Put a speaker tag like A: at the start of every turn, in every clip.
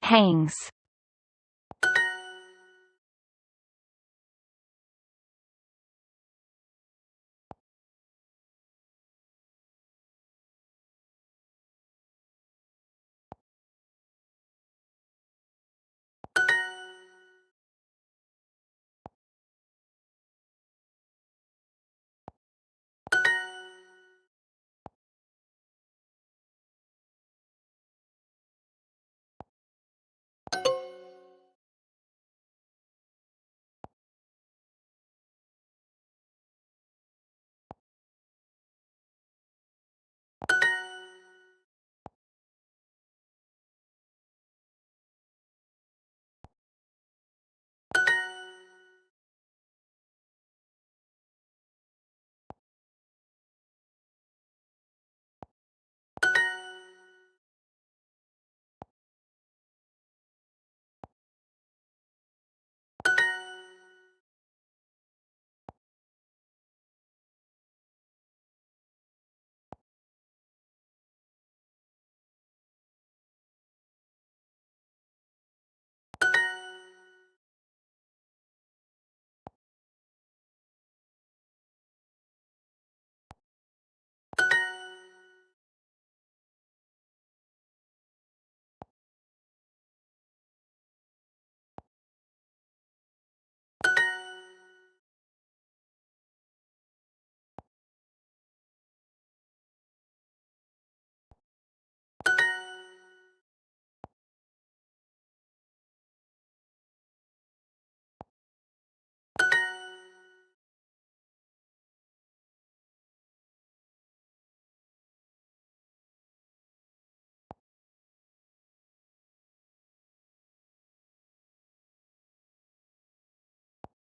A: hangs.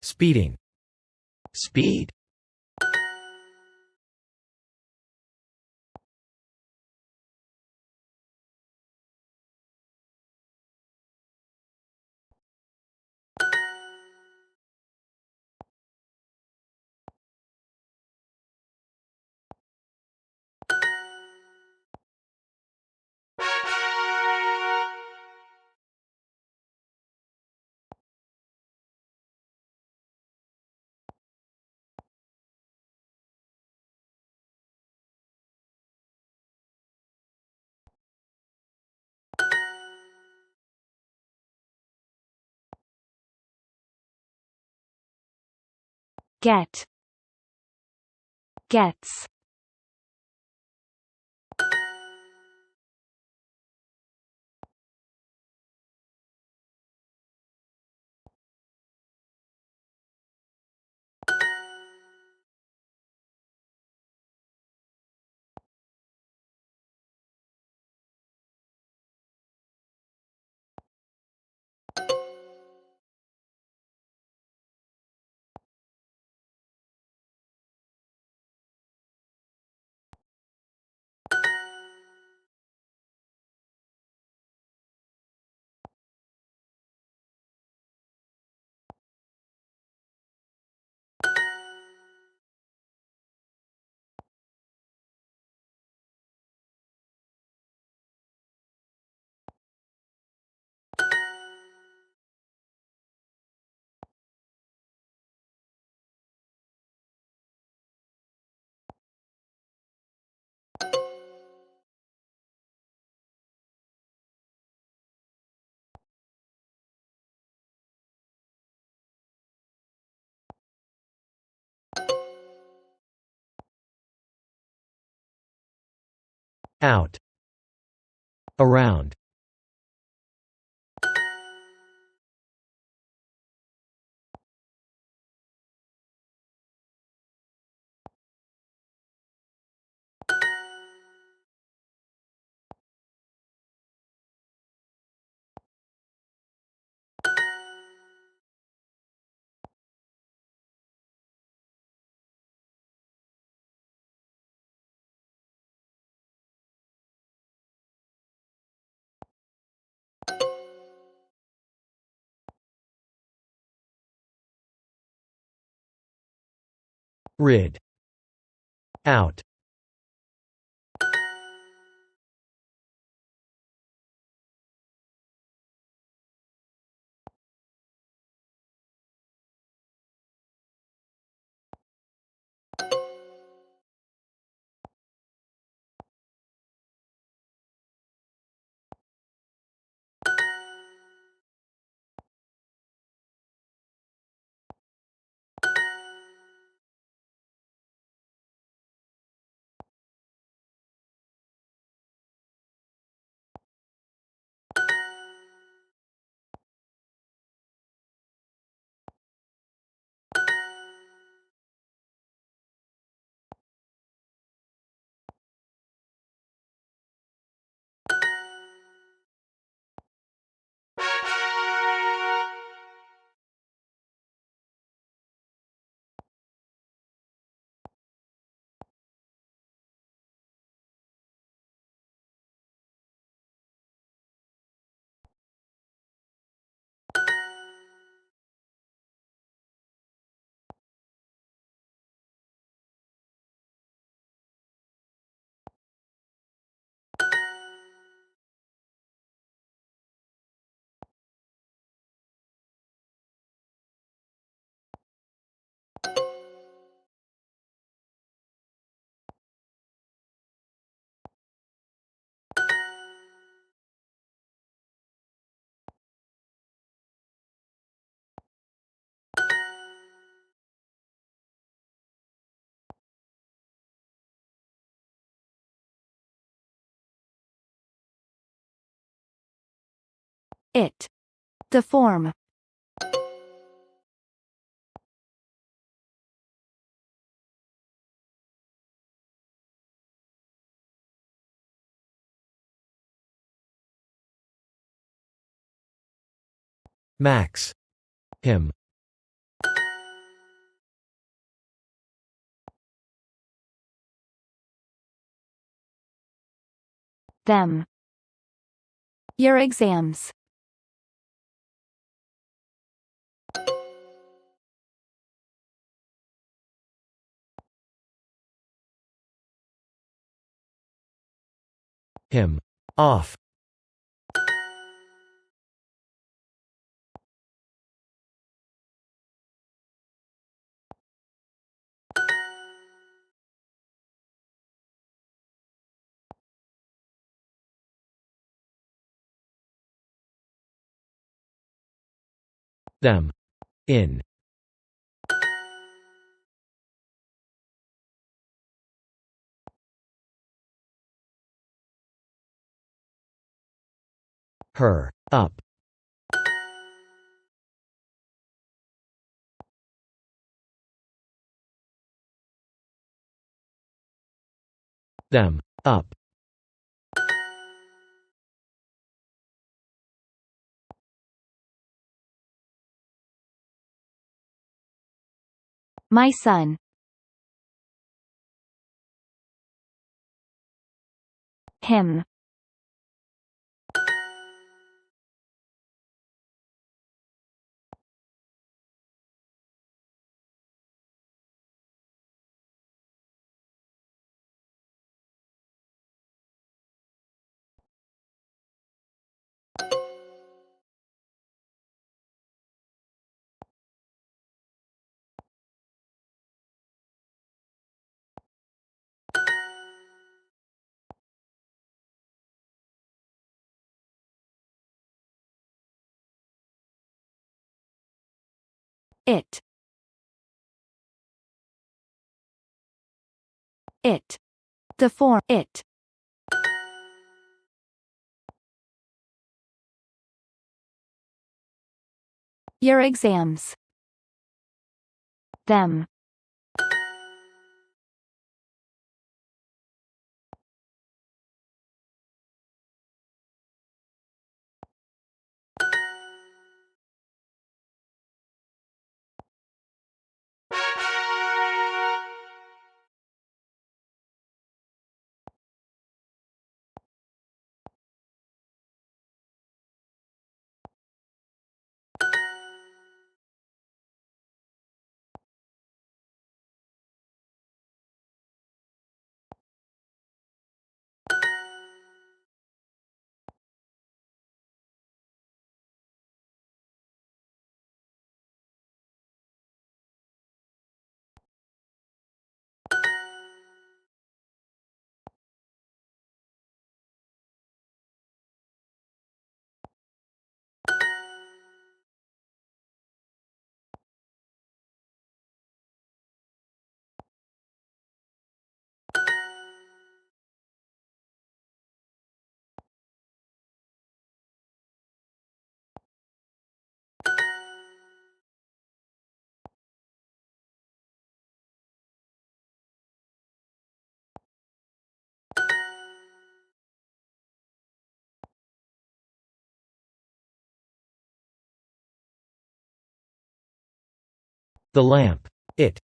B: Speeding.
C: Speed.
A: Get. Gets.
B: Out. Around. Rid. Out.
A: It. The form.
B: Max. Him.
A: Them. Your exams.
B: Him. Off. Them. In. Her. Up. Them. Up.
A: My son. Him. It. It. The form. It. Your exams. Them.
B: The lamp. It.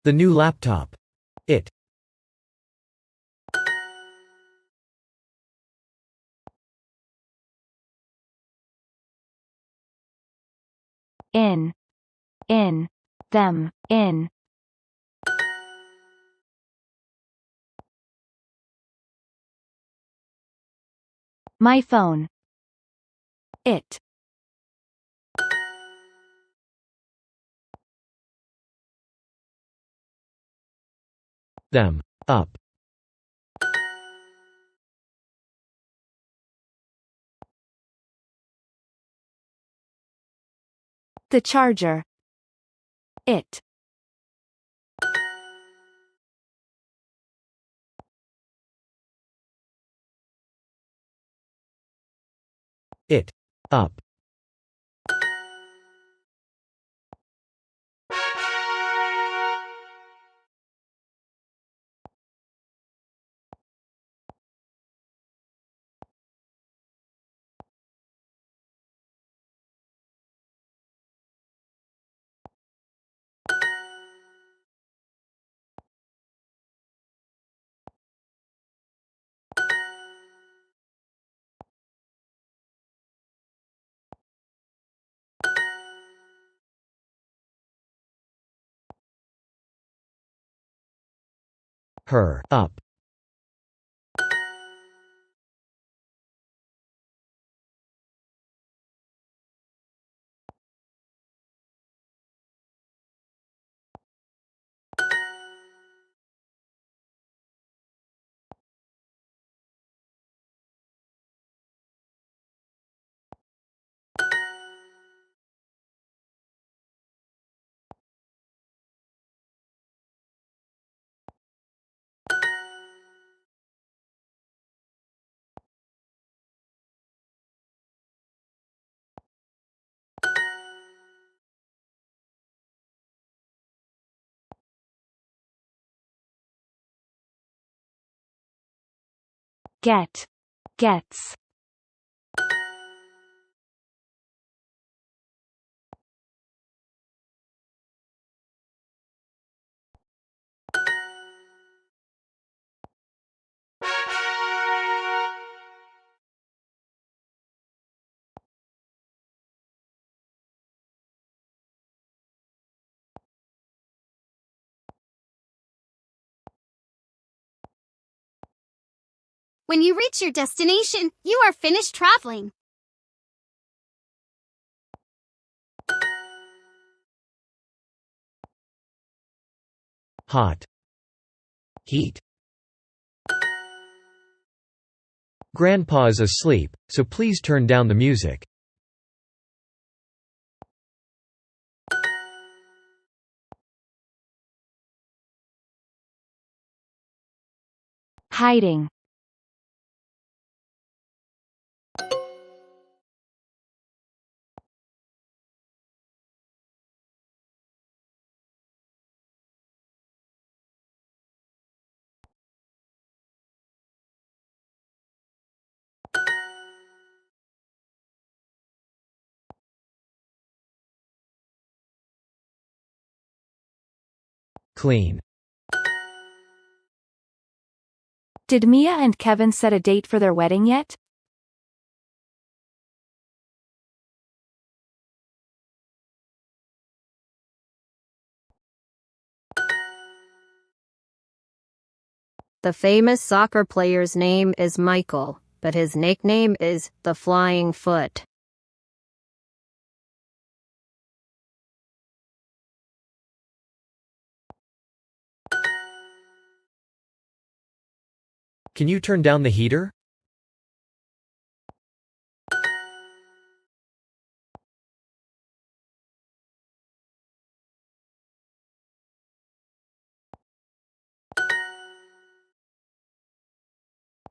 B: The new laptop. It.
A: In. In. Them. In. My phone. It.
B: Them. Up.
A: The charger. It.
B: It. Up. Her. Up.
A: Get. Gets.
D: When you reach your destination, you are finished traveling.
B: Hot.
C: Heat.
B: Grandpa is asleep, so please turn down the music.
A: Hiding.
B: Clean.
A: Did Mia and Kevin set a date for their wedding yet?
E: The famous soccer player's name is Michael, but his nickname is the Flying Foot.
B: Can you turn down the heater?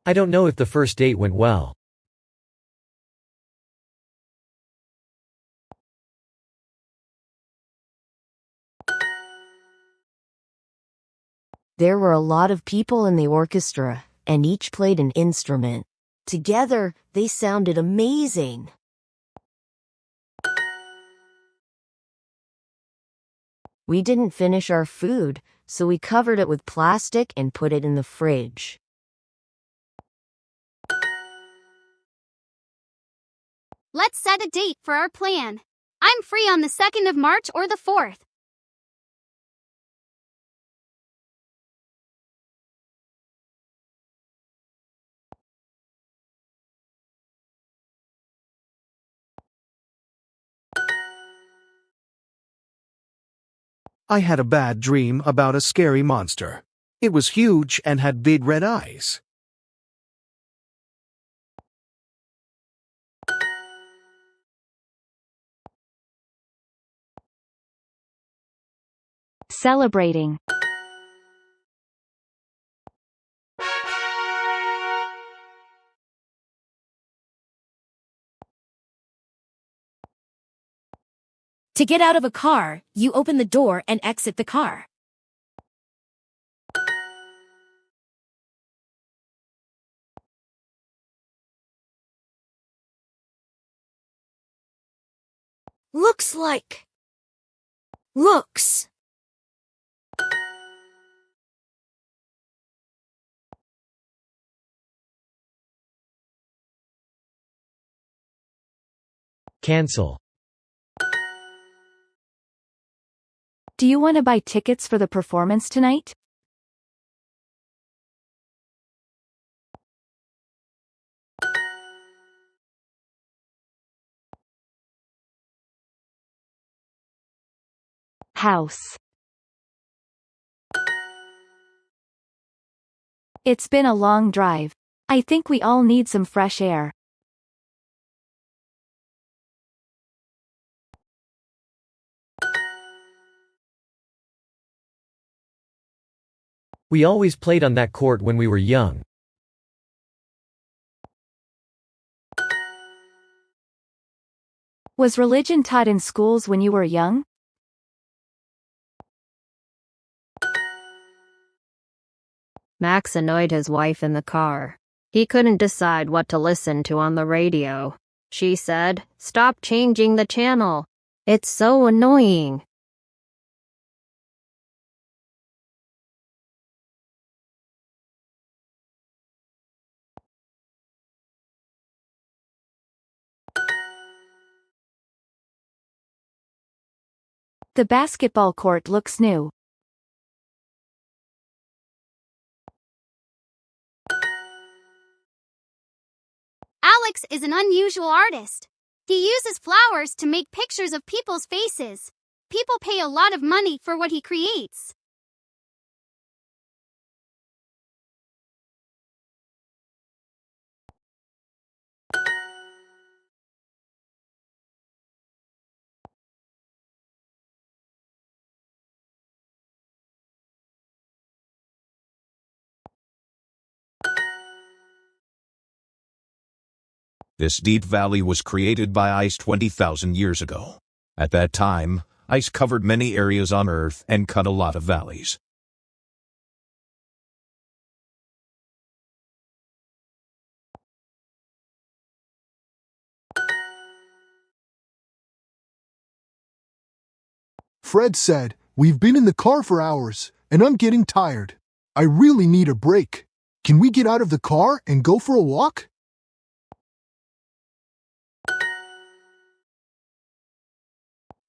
B: I don't know if the first date went well.
F: There were a lot of people in the orchestra, and each played an instrument. Together, they sounded amazing. We didn't finish our food, so we covered it with plastic and put it in the fridge.
D: Let's set a date for our plan. I'm free on the 2nd of March or the 4th.
G: I had a bad dream about a scary monster. It was huge and had big red eyes.
A: Celebrating.
H: To get out of a car, you open the door and exit the car.
I: Looks like. Looks.
B: Cancel.
A: Do you want to buy tickets for the performance tonight? House. It's been a long drive. I think we all need some fresh air.
B: We always played on that court when we were young.
A: Was religion taught in schools when you were young?
E: Max annoyed his wife in the car. He couldn't decide what to listen to on the radio. She said, "Stop changing the channel. It's so annoying."
A: The basketball court looks new.
D: Alex is an unusual artist. He uses flowers to make pictures of people's faces. People pay a lot of money for what he creates.
J: This deep valley was created by ice 20,000 years ago. At that time, ice covered many areas on Earth and cut a lot of valleys.
K: Fred said, "We've been in the car for hours, and I'm getting tired. I really need a break. Can we get out of the car and go for a walk?"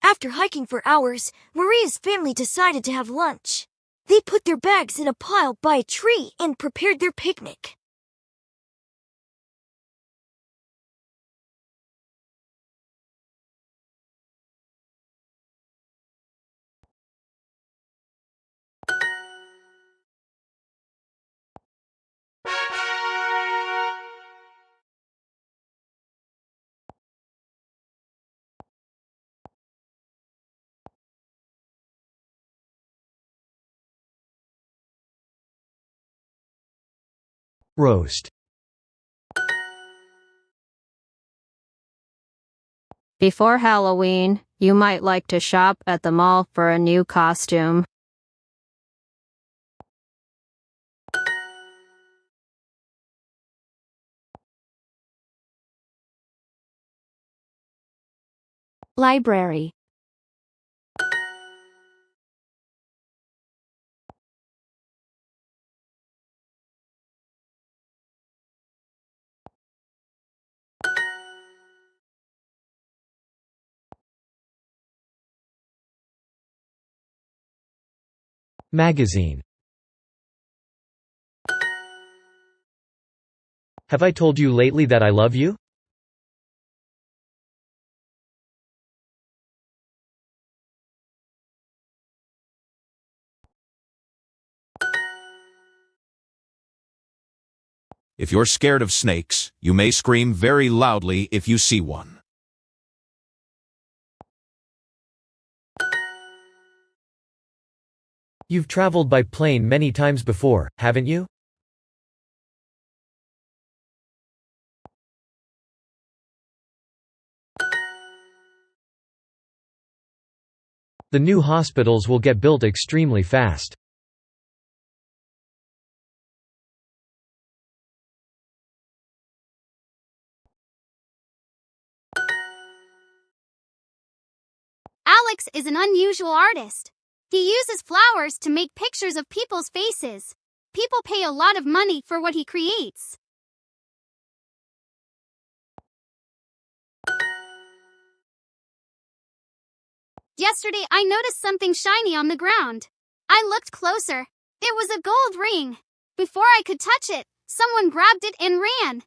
I: After hiking for hours, Maria's family decided to have lunch. They put their bags in a pile by a tree and prepared their picnic.
B: Roast.
E: Before Halloween, you might like to shop at the mall for a new costume.
A: Library.
B: Magazine. Have I told you lately that I love you?
J: If you're scared of snakes, you may scream very loudly if you see one.
B: You've traveled by plane many times before, haven't you? The new hospitals will get built extremely fast.
D: Alex is an unusual artist. He uses flowers to make pictures of people's faces. People pay a lot of money for what he creates. Yesterday, I noticed something shiny on the ground. I looked closer. It was a gold ring. Before I could touch it, someone grabbed it and ran.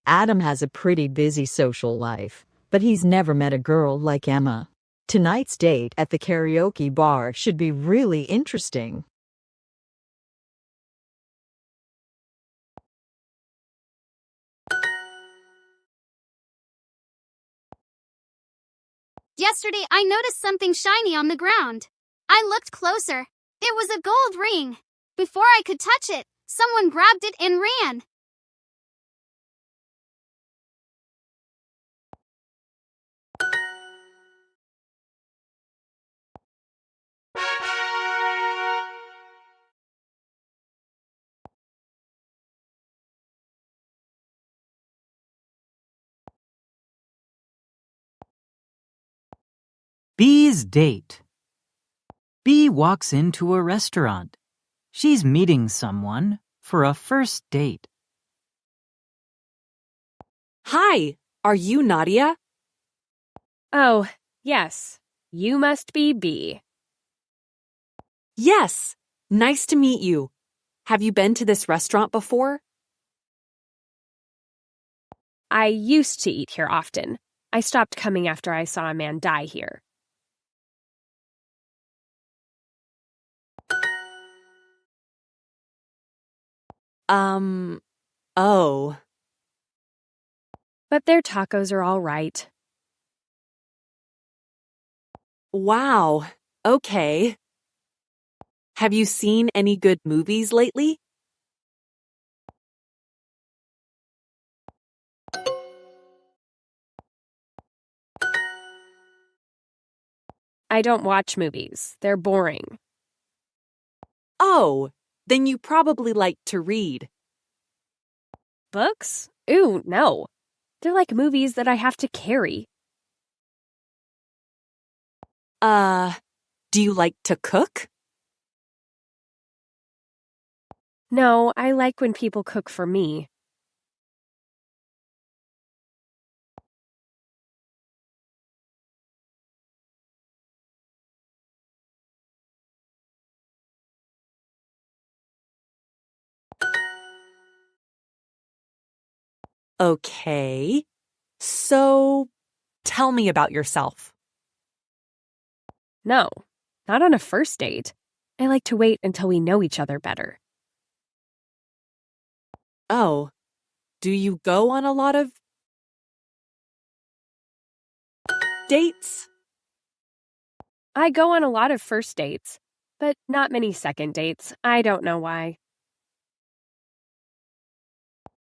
L: Adam has a pretty busy social life, but he's never met a girl like Emma. Tonight's date at the karaoke bar should be really interesting.
D: Yesterday, I noticed something shiny on the ground. I looked closer. It was a gold ring. Before I could touch it, someone grabbed it and ran.
M: Bee's date. Bee walks into a restaurant. She's meeting someone for a first date.
N: Hi, are you Nadia?
O: Oh, yes. You must be Bee.
N: Yes, nice to meet you. Have you been to this restaurant before?
O: I used to eat here often. I stopped coming after I saw a man die here.
N: Oh.
O: But their tacos are all right.
N: Wow, okay. Have you seen any good movies lately?
O: I don't watch movies. They're boring.
N: Oh, then you probably like to read.
O: Books? Ooh, no. They're like movies that I have to carry.
N: Do you like to cook?
O: No, I like when people cook for me.
N: Okay. So, tell me about yourself.
O: No, not on a first date. I like to wait until we know each other better.
N: Oh, do you go on a lot of dates?
O: I go on a lot of first dates, but not many second dates. I don't know why.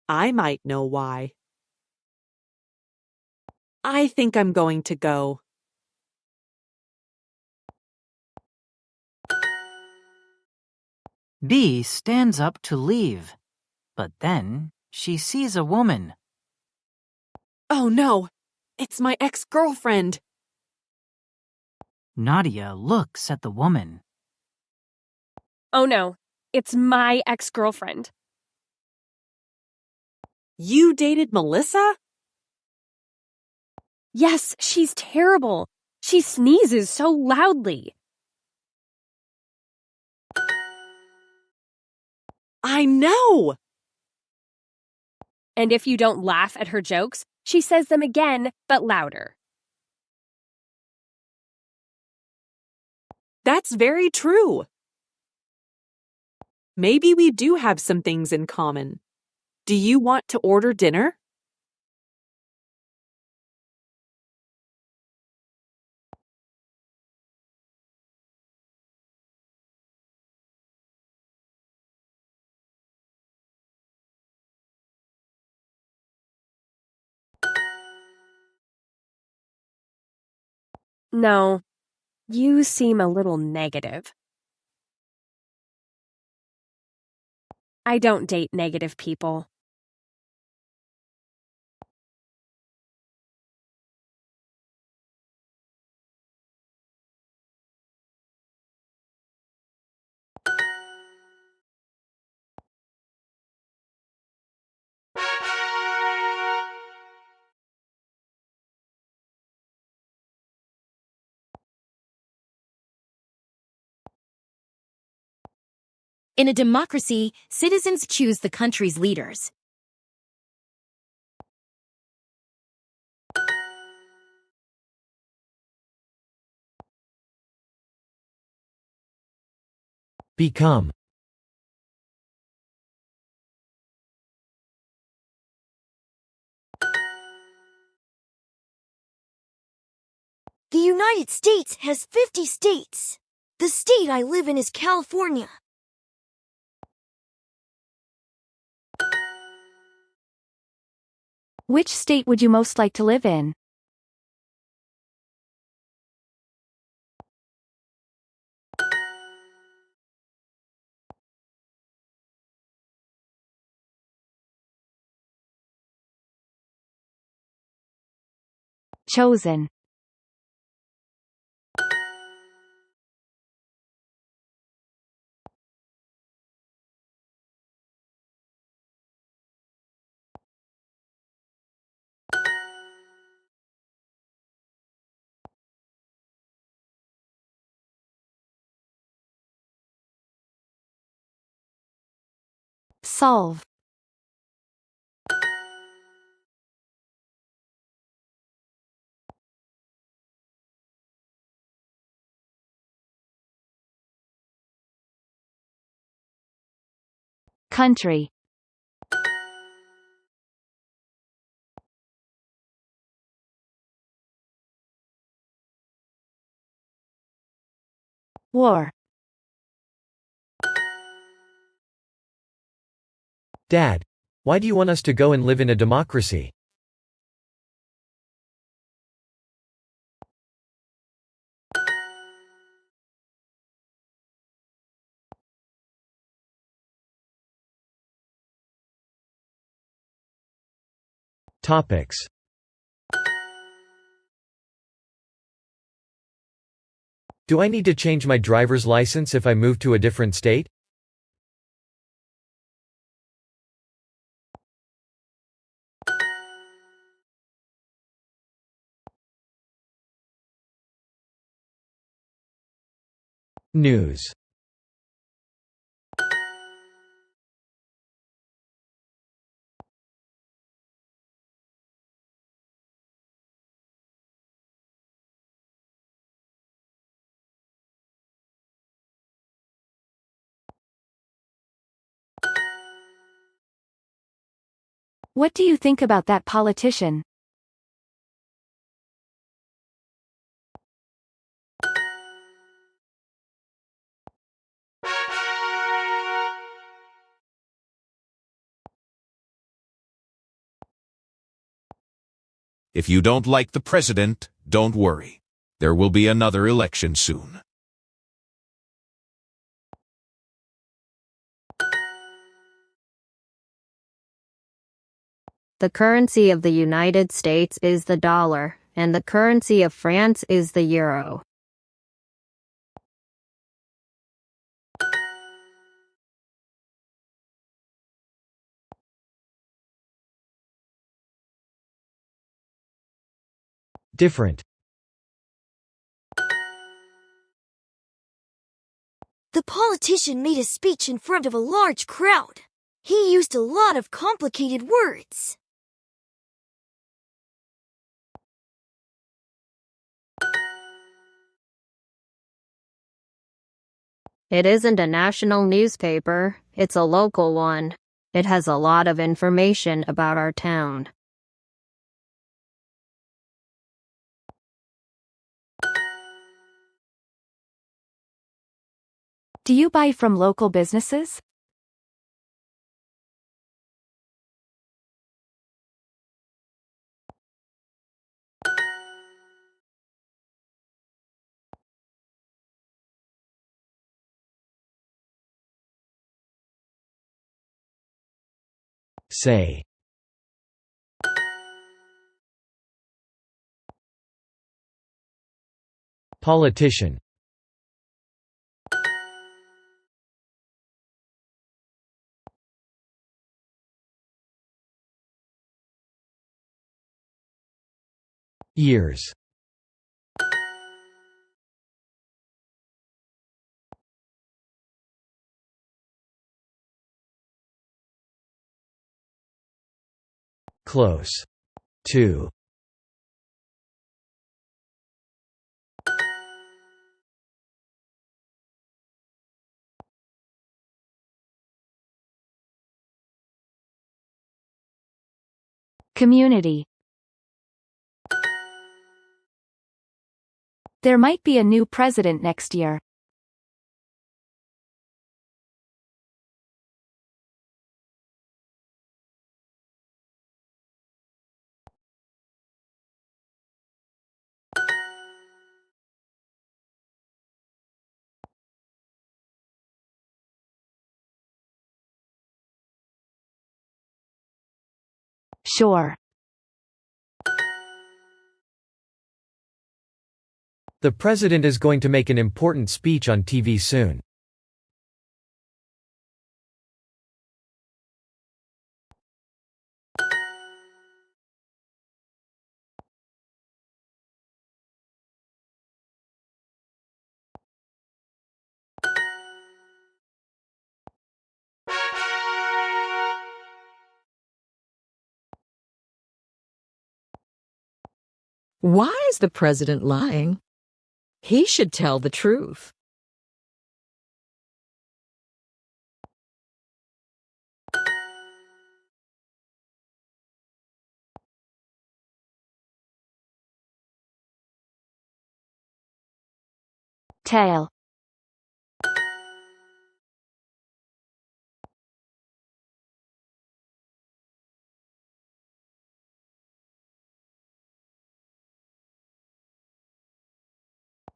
N: I might know why. I think I'm going to go.
M: Bee stands up to leave, but then she sees a woman.
N: Oh no, it's my ex-girlfriend.
M: Nadia looks at the woman.
O: Oh no, it's my ex-girlfriend.
N: You dated Melissa?
O: Yes, she's terrible. She sneezes so loudly.
N: I know!
O: And if you don't laugh at her jokes, she says them again, but louder.
N: That's very true. Maybe we do have some things in common. Do you want to order dinner?
O: No, you seem a little negative. I don't date negative people.
H: In a democracy, citizens choose the country's leaders.
B: Become.
I: The United States has 50 states. The state I live in is California.
A: Which state would you most like to live in? Chosen. Solve. Country. War.
B: Dad, why do you want us to go and live in a democracy? Topics. Do I need to change my driver's license if I move to a different state? News.
A: What do you think about that politician?
J: If you don't like the president, don't worry. There will be another election soon.
E: The currency of the United States is the dollar, and the currency of France is the euro.
B: Different.
I: The politician made a speech in front of a large crowd. He used a lot of complicated words.
E: It isn't a national newspaper, it's a local one. It has a lot of information about our town.
A: Do you buy from local businesses?
B: Say. Politician. Years. Close. To.
A: Community. There might be a new president next year. Sure.
B: The president is going to make an important speech on TV soon.
L: Why is the president lying? He should tell the truth.
A: Tail.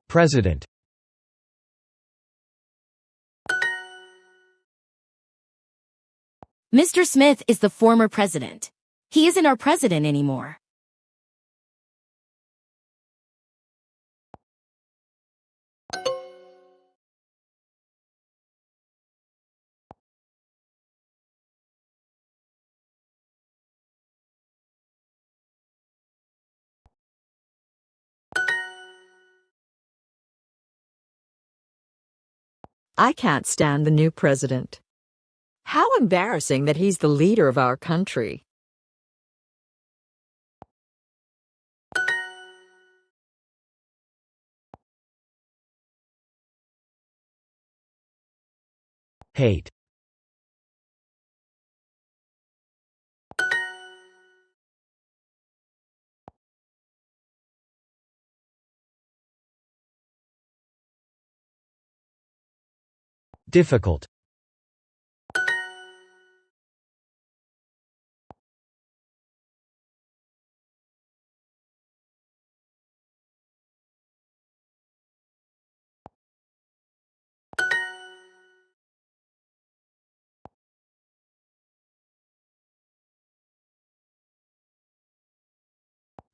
B: President.
H: Mr. Smith is the former president. He isn't our president anymore.
L: I can't stand the new president. How embarrassing that he's the leader of our country.
B: Hate. Difficult.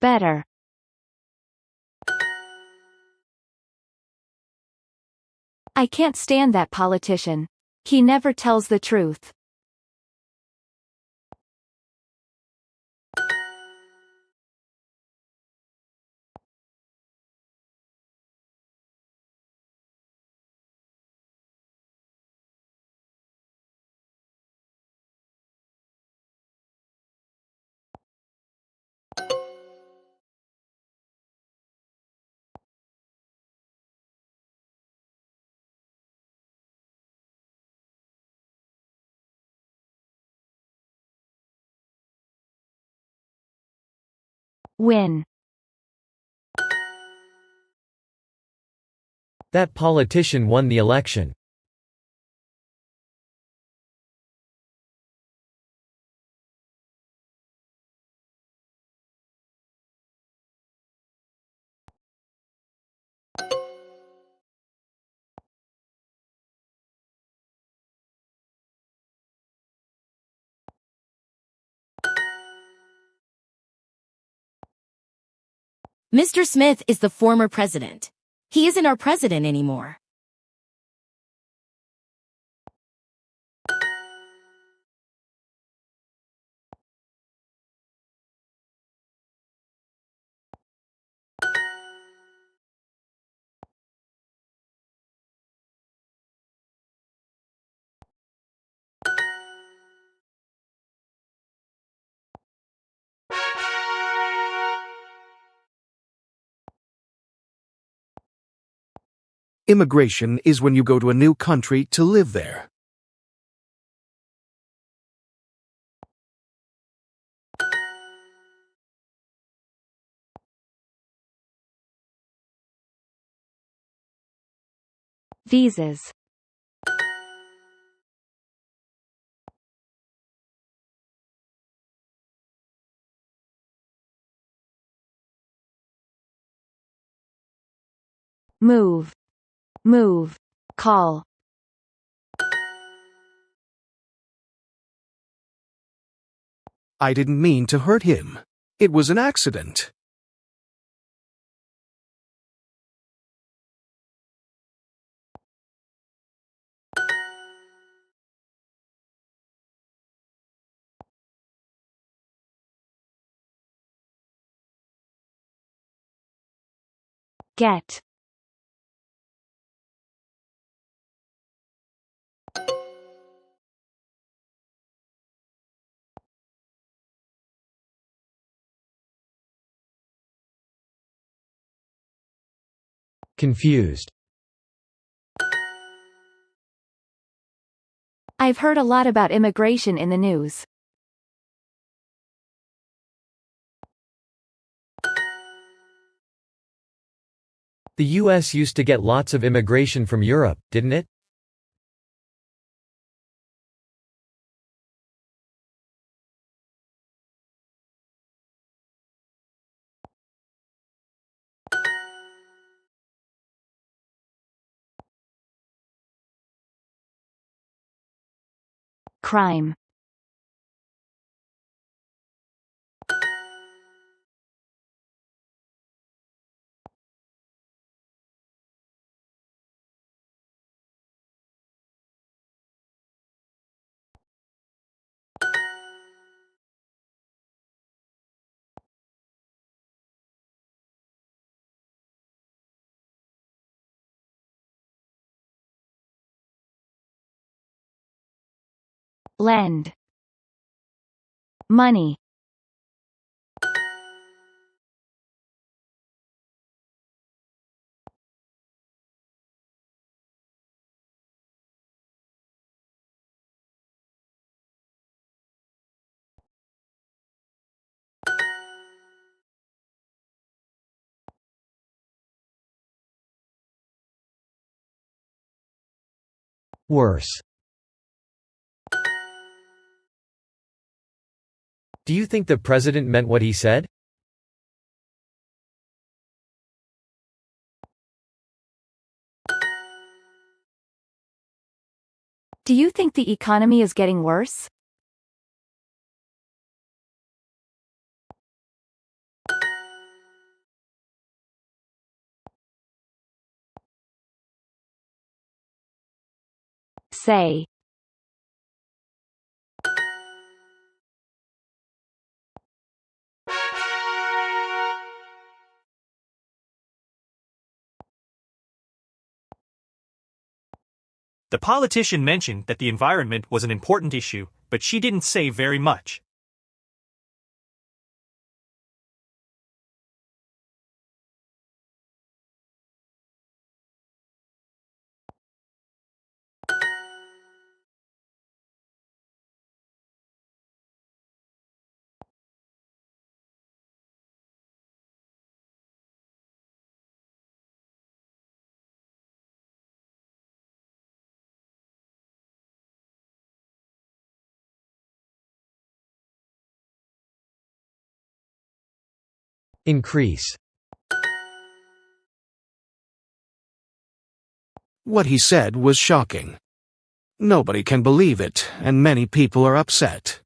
A: Better. I can't stand that politician. He never tells the truth. Win.
B: That politician won the election.
H: Mr. Smith is the former president. He isn't our president anymore.
G: Immigration is when you go to a new country to live there.
A: Visas. Move. Move. Call.
G: I didn't mean to hurt him. It was an accident.
A: Get.
B: Confused.
A: I've heard a lot about immigration in the news.
B: The US used to get lots of immigration from Europe, didn't it?
A: Crime. Lend. Money.
B: Worse. Do you think the president meant what he said?
A: Do you think the economy is getting worse? Say.
P: The politician mentioned that the environment was an important issue, but she didn't say very much.
B: Increase.
G: What he said was shocking. Nobody can believe it, and many people are upset.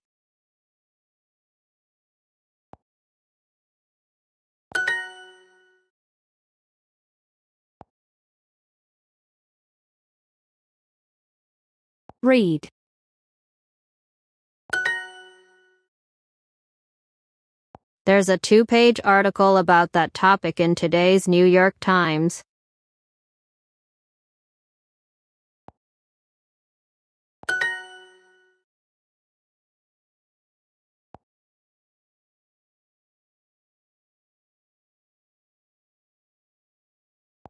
A: Read.
E: There's a 2-page article about that topic in today's New York Times.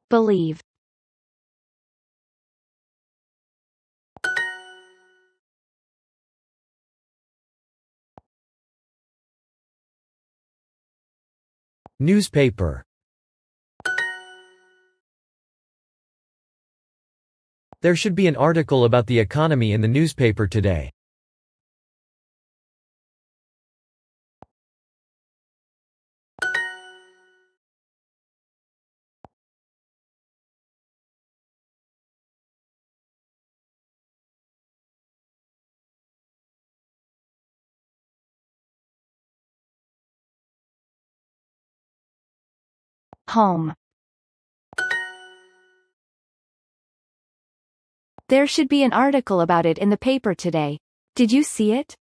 A: Believe.
B: Newspaper. There should be an article about the economy in the newspaper today.
A: Home. There should be an article about it in the paper today. Did you see it?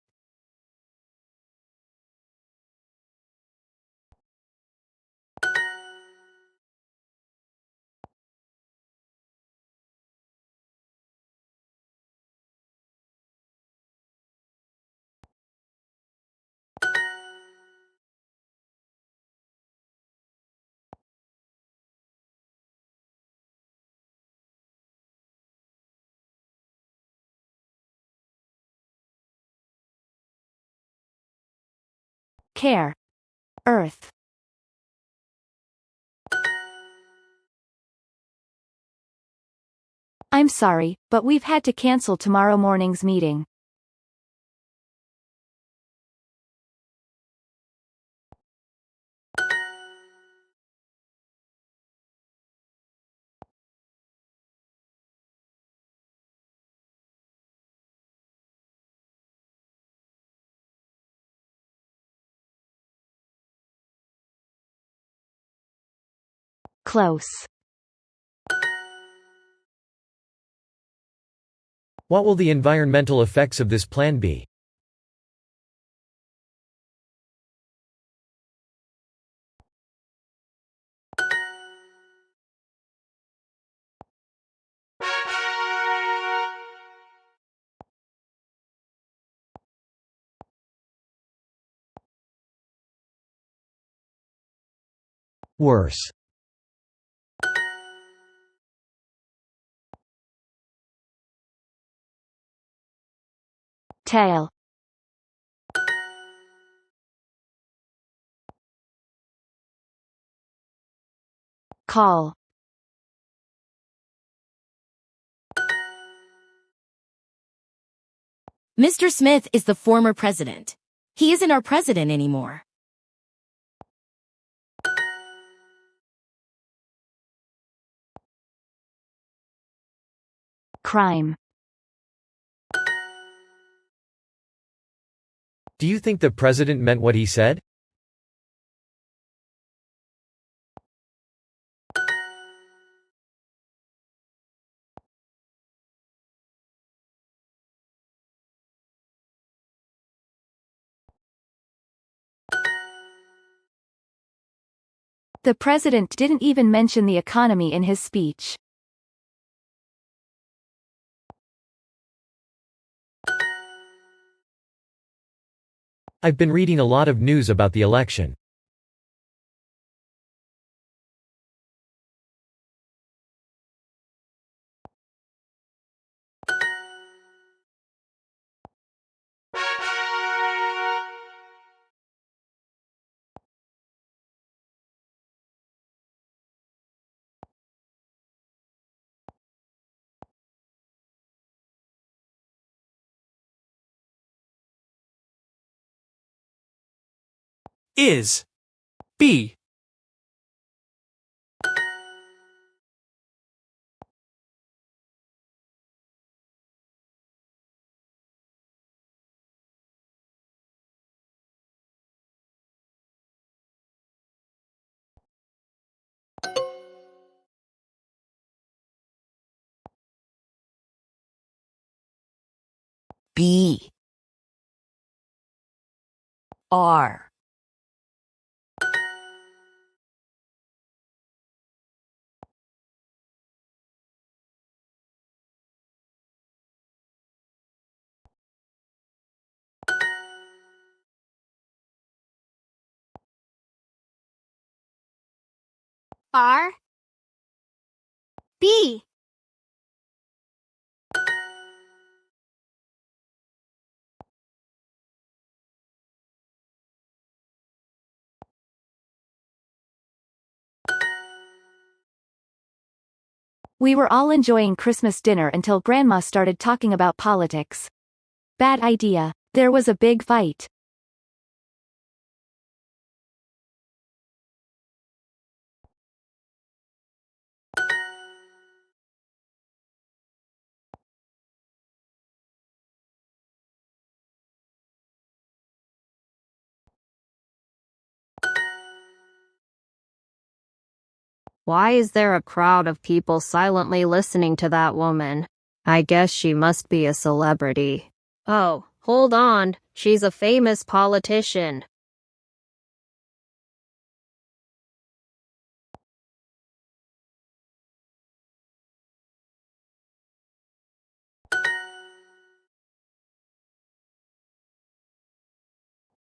A: Care. Earth. I'm sorry, but we've had to cancel tomorrow morning's meeting. Close.
B: What will the environmental effects of this plan be? Worse.
A: Tail. Call.
H: Mr. Smith is the former president. He isn't our president anymore.
A: Crime.
B: Do you think the president meant what he said?
A: The president didn't even mention the economy in his speech.
B: I've been reading a lot of news about the election.
P: Is. Be.
F: B R
D: R B
A: We were all enjoying Christmas dinner until Grandma started talking about politics. Bad idea. There was a big fight.
E: Why is there a crowd of people silently listening to that woman? I guess she must be a celebrity. Oh, hold on. She's a famous politician.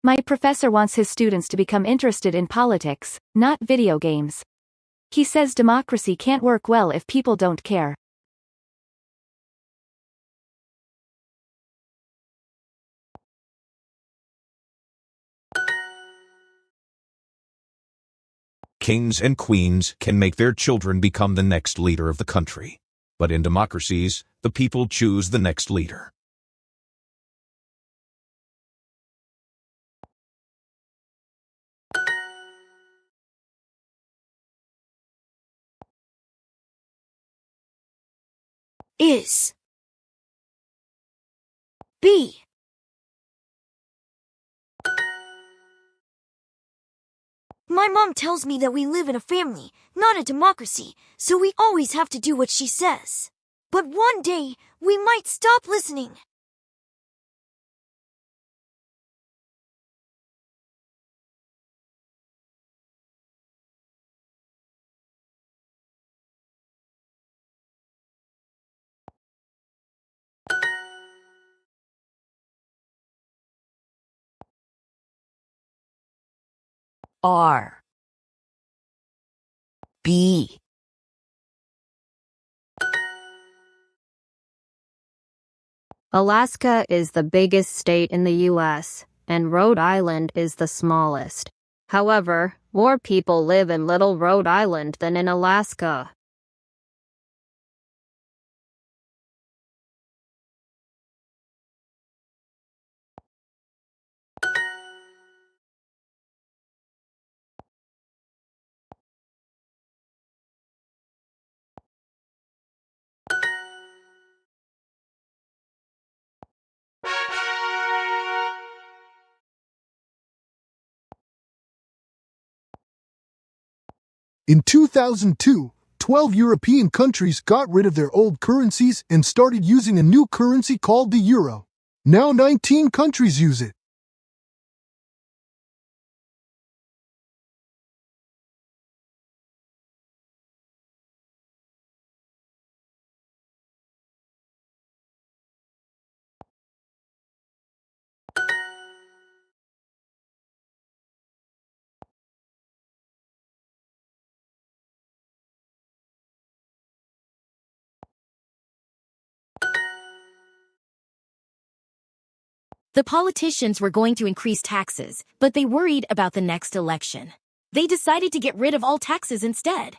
A: My professor wants his students to become interested in politics, not video games. He says democracy can't work well if people don't care.
J: Kings and queens can make their children become the next leader of the country. But in democracies, the people choose the next leader.
I: Is B My mom tells me that we live in a family, not a democracy, so we always have to do what she says. But one day, we might stop listening.
F: R B
E: Alaska is the biggest state in the U.S., and Rhode Island is the smallest. However, more people live in Little Rhode Island than in Alaska.
K: In 2002, 12 European countries got rid of their old currencies and started using a new currency called the euro. Now 19 countries use it.
H: The politicians were going to increase taxes, but they worried about the next election. They decided to get rid of all taxes instead.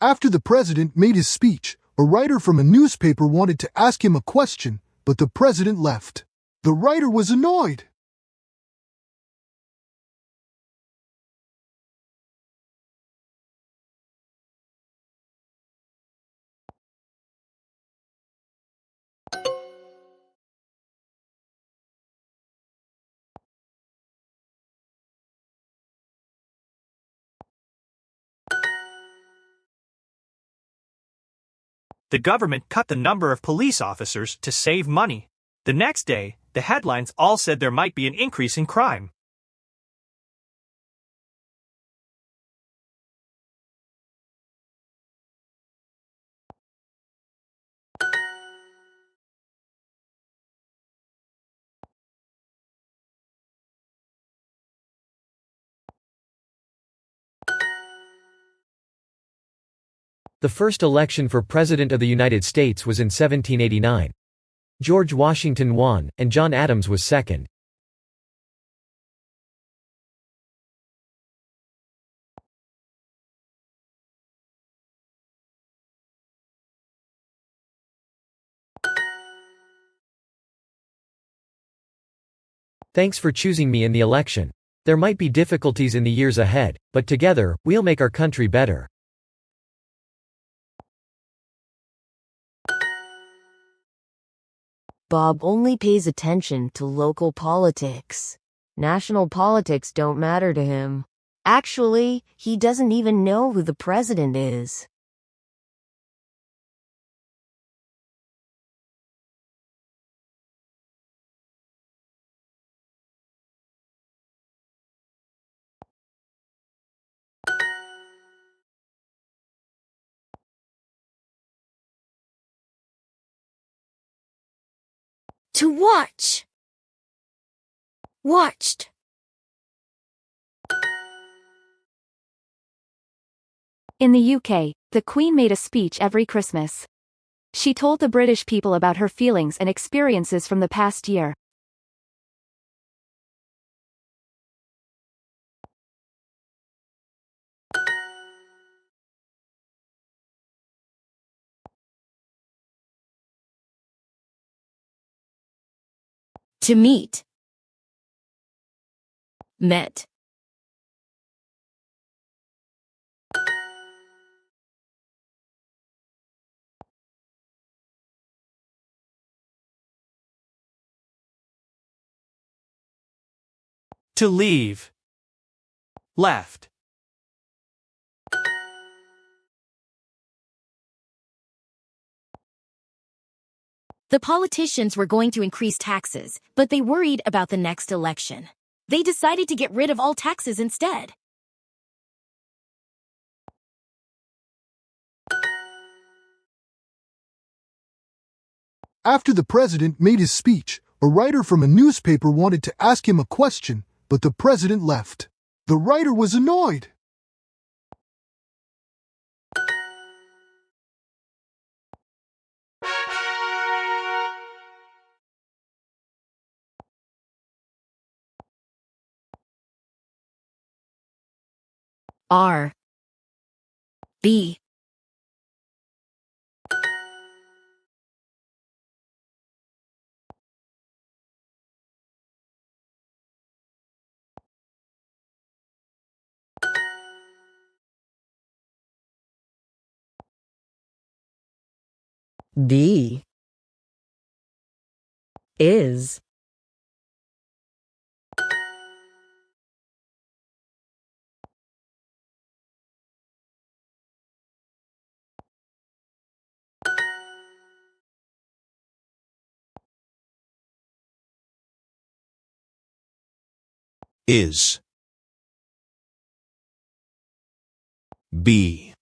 K: After the president made his speech, a writer from a newspaper wanted to ask him a question, but the president left. The writer was annoyed.
P: The government cut the number of police officers to save money. The next day, the headlines all said there might be an increase in crime.
B: The first election for President of the United States was in 1789. George Washington won, and John Adams was second. Thanks for choosing me in the election. There might be difficulties in the years ahead, but together, we'll make our country better.
F: Bob only pays attention to local politics. National politics don't matter to him. Actually, he doesn't even know who the president is.
I: To watch. Watched.
A: In the UK, the Queen made a speech every Christmas. She told the British people about her feelings and experiences from the past year.
H: To meet. Met.
P: To leave. Left.
H: The politicians were going to increase taxes, but they worried about the next election. They decided to get rid of all taxes instead.
K: After the president made his speech, a writer from a newspaper wanted to ask him a question, but the president left. The writer was annoyed.
H: R. B.
L: D. Is.
J: Is. Be.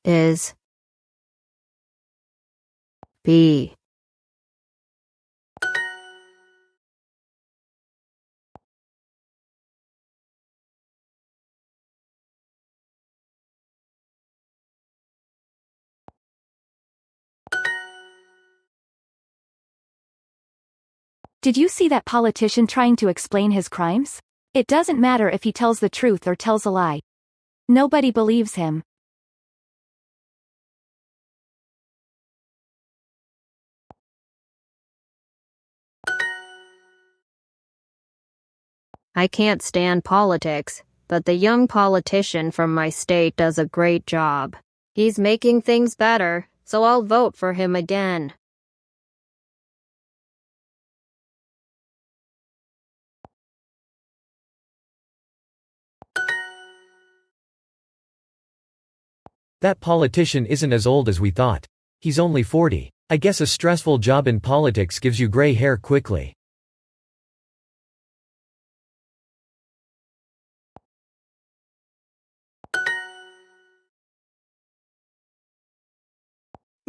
E: Is. Be.
A: Did you see that politician trying to explain his crimes? It doesn't matter if he tells the truth or tells a lie. Nobody believes him.
E: I can't stand politics, but the young politician from my state does a great job. He's making things better, so I'll vote for him again.
B: That politician isn't as old as we thought. He's only 40. I guess a stressful job in politics gives you gray hair quickly.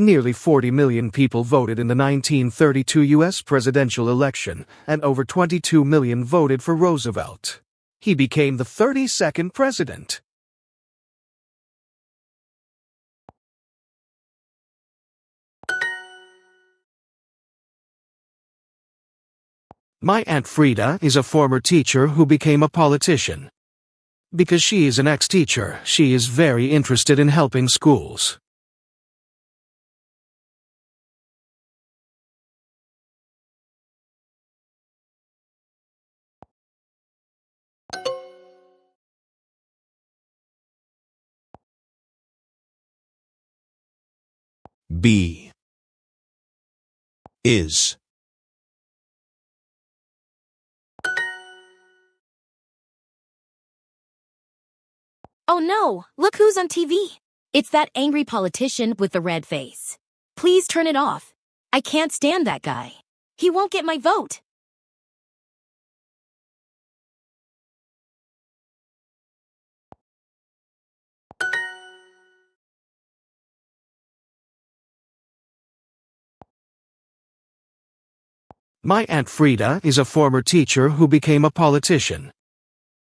G: Nearly 40 million people voted in the 1932 U.S. presidential election, and over 22 million voted for Roosevelt. He became the 32nd president. My Aunt Frida is a former teacher who became a politician. Because she is an ex-teacher, she is very interested in helping schools.
J: B is
H: Oh no, look who's on TV. It's that angry politician with the red face. Please turn it off. I can't stand that guy. He won't get my vote.
G: My Aunt Frida is a former teacher who became a politician.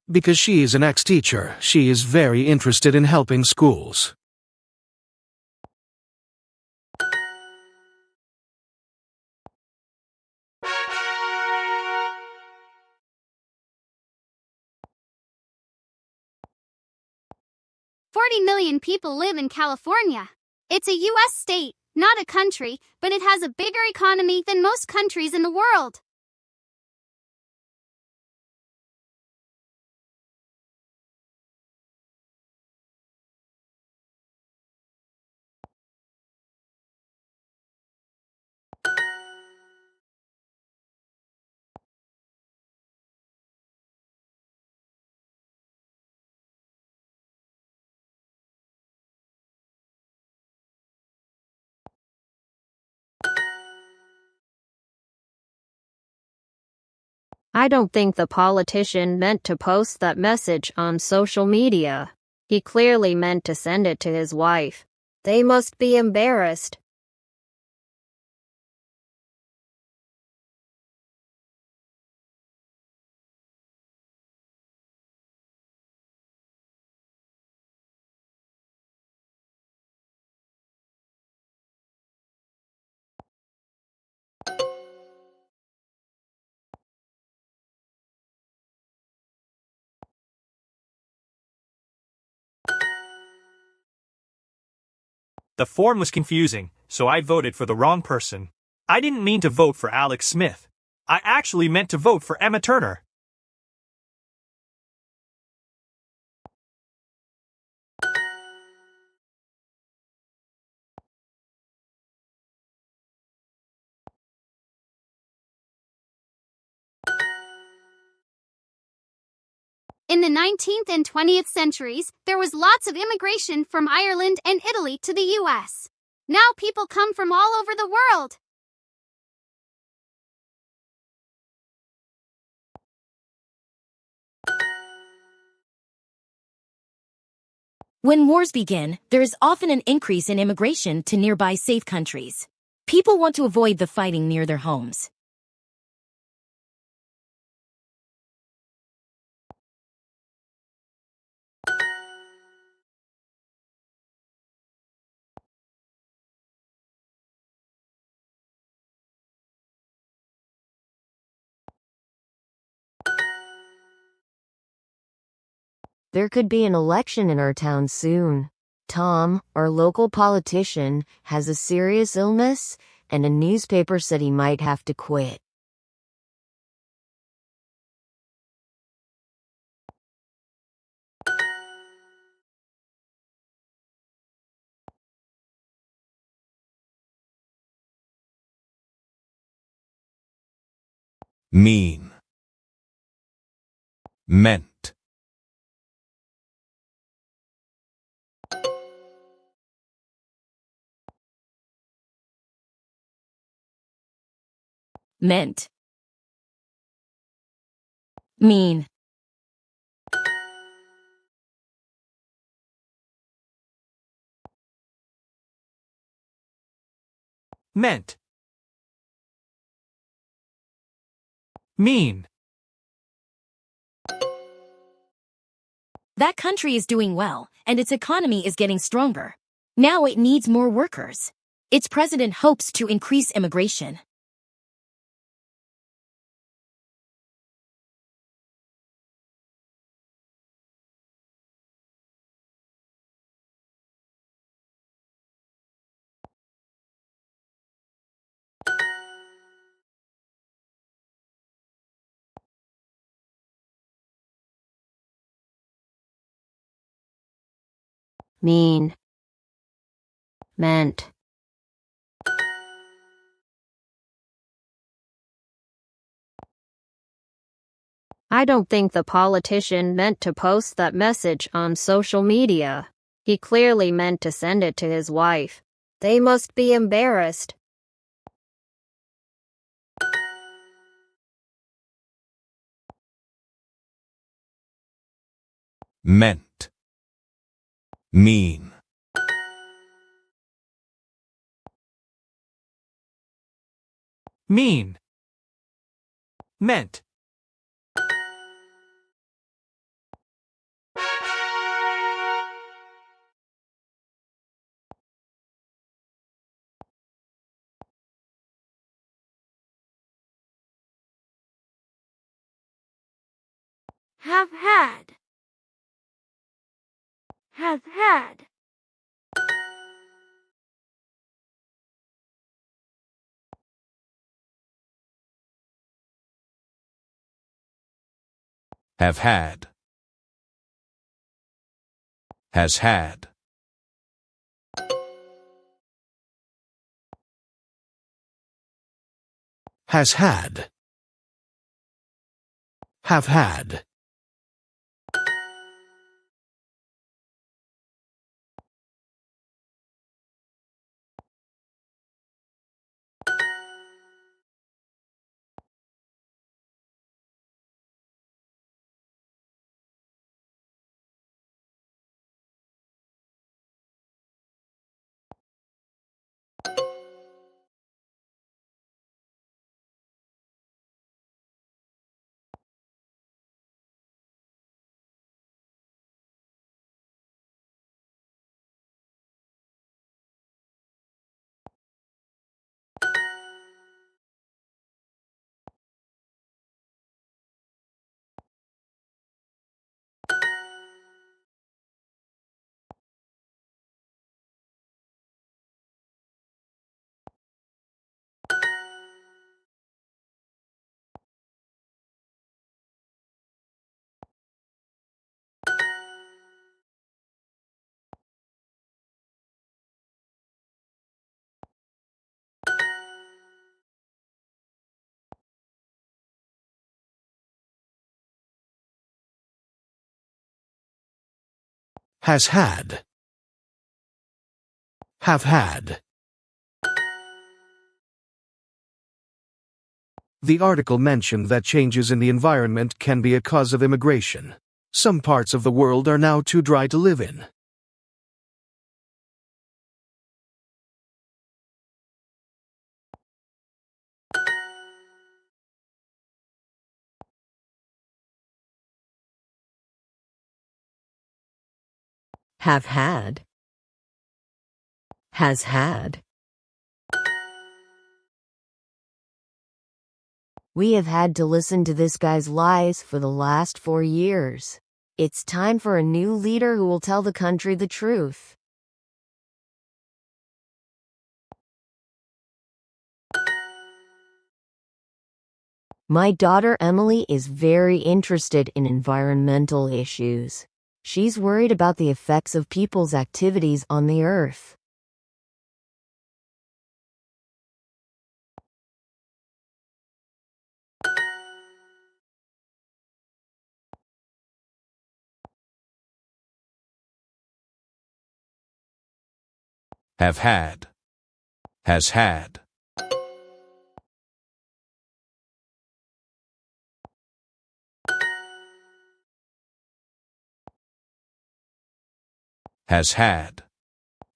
G: Because she is an ex-teacher, she is very interested in helping schools.
D: "40 million people live in California. It's a U.S. state, not a country, but it has a bigger economy than most countries in the world.
E: I don't think the politician meant to post that message on social media. He clearly meant to send it to his wife. They must be embarrassed.
P: The form was confusing, so I voted for the wrong person. I didn't mean to vote for Alex Smith. I actually meant to vote for Emma Turner.
D: In the 19th and 20th centuries, there was lots of immigration from Ireland and Italy to the U.S. Now people come from all over the world.
H: When wars begin, there is often an increase in immigration to nearby safe countries. People want to avoid the fighting near their homes.
F: There could be an election in our town soon. Tom, our local politician, has a serious illness, and a newspaper said he might have to quit.
J: Mean. Meant.
H: Meant. Mean.
P: Meant. Mean.
H: That country is doing well, and its economy is getting stronger. Now it needs more workers. Its president hopes to increase immigration.
E: Mean. Meant. I don't think the politician meant to post that message on social media. He clearly meant to send it to his wife. They must be embarrassed.
J: Meant. Mean.
P: Mean. Meant.
I: Have had. Have had.
J: Have had. Has had.
G: Has had. Have had. Has had. Have had. The article mentioned that changes in the environment can be a cause of immigration. Some parts of the world are now too dry to live in.
L: Have had. Has had.
F: We have had to listen to this guy's lies for the last 4 years. It's time for a new leader who will tell the country the truth. My daughter Emily is very interested in environmental issues. She's worried about the effects of people's activities on the earth.
J: Have had. Has had. Has had.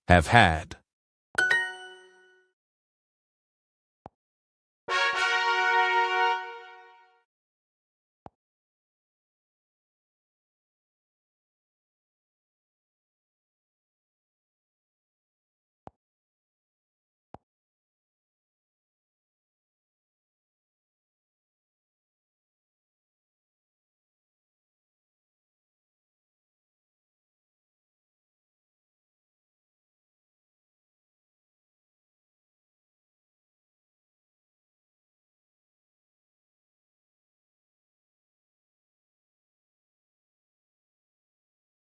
J: Have had.